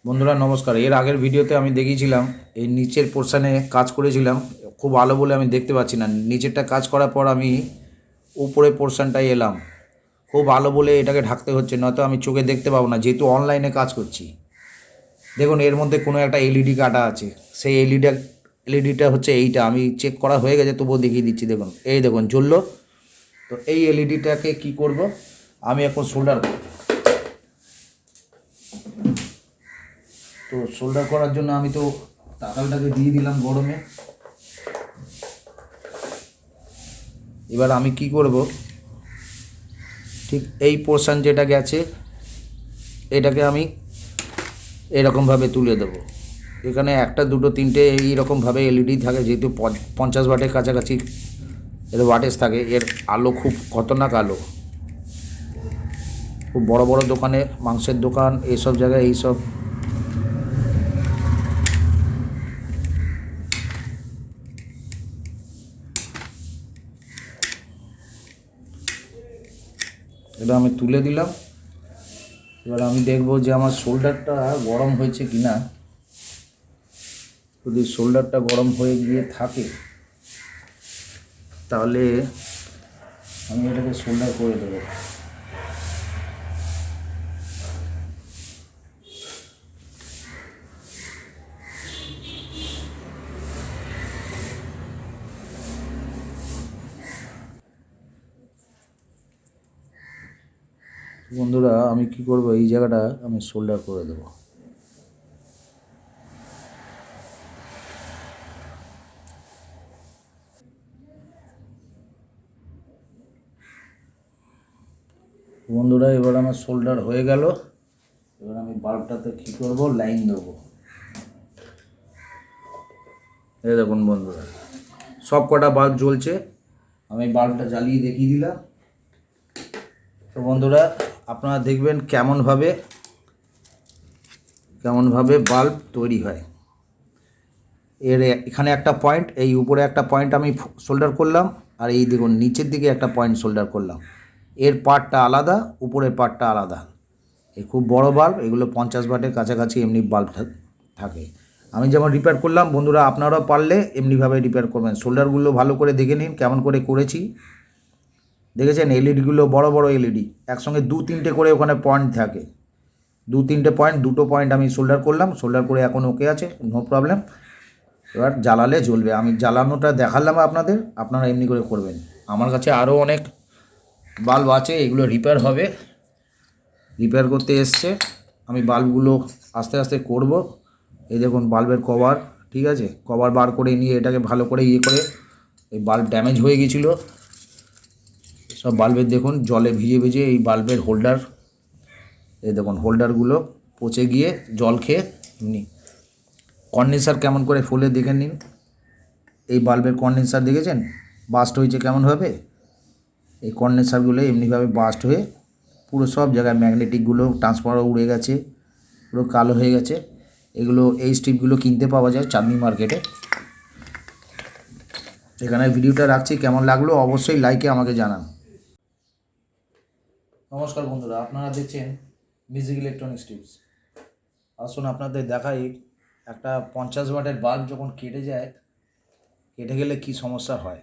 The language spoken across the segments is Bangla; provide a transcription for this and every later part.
বন্ধুরা নমস্কার। এর আগের ভিডিওতে আমি দেখিয়েছিলাম এই নিচের পোর্শানে কাজ করেছিলাম, খুব আলো বলে আমি দেখতে পাচ্ছি না। নিচেরটা কাজ করার পর আমি উপরের পোর্শানটায় এলাম, খুব আলো বলে এটাকে ঢাকতে হচ্ছে, নয়তো আমি চোখে দেখতে পাবো না, যেহেতু অনলাইনে কাজ করছি। দেখুন এর মধ্যে কোনো একটা এলইডি কাটা আছে, সেই এলইডিটা হচ্ছে এইটা। আমি চেক করা হয়ে গেছে, তবুও দেখিয়ে দিচ্ছি। দেখুন এই দেখুন জ্বললো। তো এই এলইডিটাকে কি করব, আমি এখন সোল্ডার করব। তো সোল্ডার করার জন্য আমি তো তাকালটাকে দিয়ে দিলাম গরমে। এবার আমি কি করব, ঠিক এই পোর্শান যেটা গেছে এটাকে আমি এরকমভাবে তুলে দেবো। এখানে একটা দুটো তিনটে এইরকমভাবে এলইডি থাকে, যেহেতু 50 ওয়াটের কাছাকাছি এর ওয়াটেজ থাকে। এর আলো খুব খতরনাক আলো। খুব বড় বড় দোকানে, মাংসের দোকান, এইসব জায়গায় এইসব এটা আমি তুলে দিলাম। এবার আমি দেখবো যে আমার শোল্ডারটা গরম হয়েছে কি না। যদি শোল্ডারটা গরম হয়ে গিয়ে থাকে তাহলে আমি এটাকে শোল্ডার করে দেবো। বন্ধুরা আমি কি করব, এই জায়গাটা আমি শোল্ডার করে দেবো। বন্ধুরা এবার আমার শোল্ডার হয়ে গেল। এবার আমি বাল্বটাতে কী করবো, লাইন দেবো। এই দেখুন বন্ধুরা সব কটা বাল্ব জ্বলছে, আমি বাল্বটা জ্বালিয়ে দেখিয়ে দিলাম। তো বন্ধুরা আপনারা দেখবেন কেমনভাবে বাল্ব তৈরি হয়। এর এখানে একটা পয়েন্ট, এই উপরে একটা পয়েন্ট আমি সোল্ডার করলাম, আর এই দেখুন নিচের দিকে একটা পয়েন্ট সোল্ডার করলাম। এর পার্টটা আলাদা, উপরের পার্টটা আলাদা। এই খুব বড় বাল্ব, এগুলো 50 ওয়াটের কাছাকাছি এমনি বাল্ব থাকে। আমি যেমন রিপেয়ার করলাম, বন্ধুরা আপনারাও পারলে এমনিভাবে রিপেয়ার করবেন। সোল্ডারগুলো ভালো করে দেখে নিন কেমন করে করেছি। দেখেছেন এলইডিগুলো বড় বড় এলইডি, একসঙ্গে দু তিনটে করে ওখানে পয়েন্ট থাকে। দু তিনটে পয়েন্ট, দুটো পয়েন্ট আমি সোল্ডার করলাম, সোল্ডার করে এখন ওকে আছে, নো প্রবলেম। এবার জ্বালালে জ্বলবে। আমি জ্বালানোটা দেখালাম আপনাদের, আপনারা এমনি করে করবেন। আমার কাছে আরও অনেক বাল্ব আছে, এগুলো রিপেয়ার হবে, রিপেয়ার করতে এসছে। আমি বাল্বগুলো আস্তে আস্তে করব। এই দেখুন বাল্বের কভার, ঠিক আছে, কভার বার করে নিয়ে এটাকে ভালো করে করে, এই বাল্ব ড্যামেজ হয়ে গিয়েছিলো সব বাল্বের, দেখুন জলে ভিজে ভিজে এই বাল্বের হোল্ডার, এই দেখুন হোল্ডারগুলো পচে গিয়ে জল খেয়ে এমনি। কন্ডেন্সার কেমন করে ফুলে দেখে নিন, এই বাল্বের কন্ডেন্সার দেখেছেন বাস্ট হয়েছে কেমনভাবে। এই কন্ডেন্সারগুলো এমনিভাবে বাস্ট হয়ে পুরো সব জায়গায়, ম্যাগনেটিকগুলো ট্রান্সফরমার উড়ে গেছে, পুরো কালো হয়ে গেছে। এগুলো এই স্ট্রিপগুলো কিনতে পাওয়া যায় চাঁদনি মার্কেটে। এখানে ভিডিওটা রাখছি, কেমন লাগলো অবশ্যই লাইকে আমাকে জানান। নমস্কার বন্ধুরা, আপনারা দেখছেন মিউজিক ইলেকট্রনিক্স টিপস। আসুন আপনাদের দেখাই একটা 50 ওয়াটের বাল্ব যখন কেটে যায়, কেটে গেলে কি সমস্যা হয়।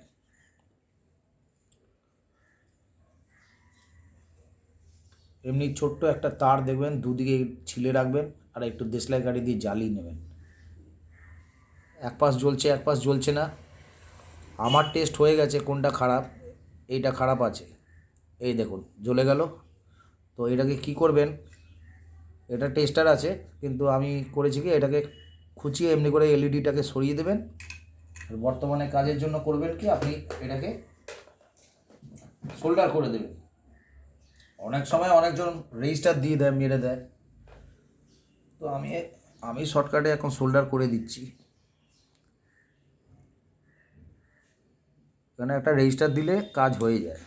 এমনি ছোট্ট একটা তার দেখবেন, দুদিকে ছিলে রাখবেন, আর একটু দেশলাই কাঠি দিয়ে জ্বালিয়ে নেবেন। এক পাশ জ্বলছে এক পাশ জ্বলছে না। আমার টেস্ট হয়ে গেছে কোনটা খারাপ, এইটা খারাপ আছে। এই দেখুন জ্বলে গেল। তো এটাকে কি করবেন, এটা টেস্টার আছে, কিন্তু আমি করেছি কি এটাকে খুঁচিয়ে এমনি করে এলইডিটাকে সরিয়ে দেবেন। বর্তমানে কাজের জন্য করবেন কি, আপনি এটাকে সোল্ডার করে দেবেন। অনেক সময় অনেকজন রেজিস্টার দিয়ে দেয়, মেরে দেয়। তো আমি শর্টকাটে এখন সোল্ডার করে দিচ্ছি। এখানে একটা রেজিস্টার দিলে কাজ হয়ে যায়।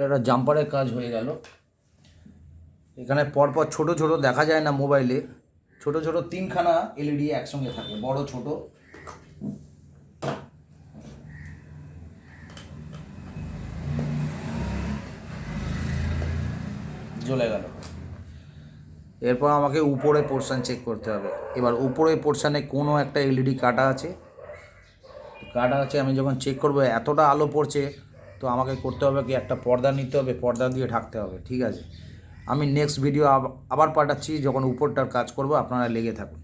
একটা জাম্পারের কাজ হয়ে গেল। এখানে পরপর ছোট ছোট দেখা যায় না মোবাইলে, ছোট ছোট 3খানা এলইডি একসঙ্গে থাকে, বড় ছোট। জ্বলে গেল। এরপর আমাকে উপরে পোর্শন চেক করতে হবে। এবার উপরে পোর্শনে কোনো একটা এলইডি কাটা আছে, আমি যখন চেক করবো এতটা আলো পড়ছে, তো আমাকে করতে হবে কি একটা পর্দা নিতে হবে, পর্দা দিয়ে ঢাকতে হবে। ঠিক আছে, আমি নেক্সট ভিডিও আবার পাঠাচ্ছি যখন উপরটার কাজ করব, আপনারা লেগে থাকুন।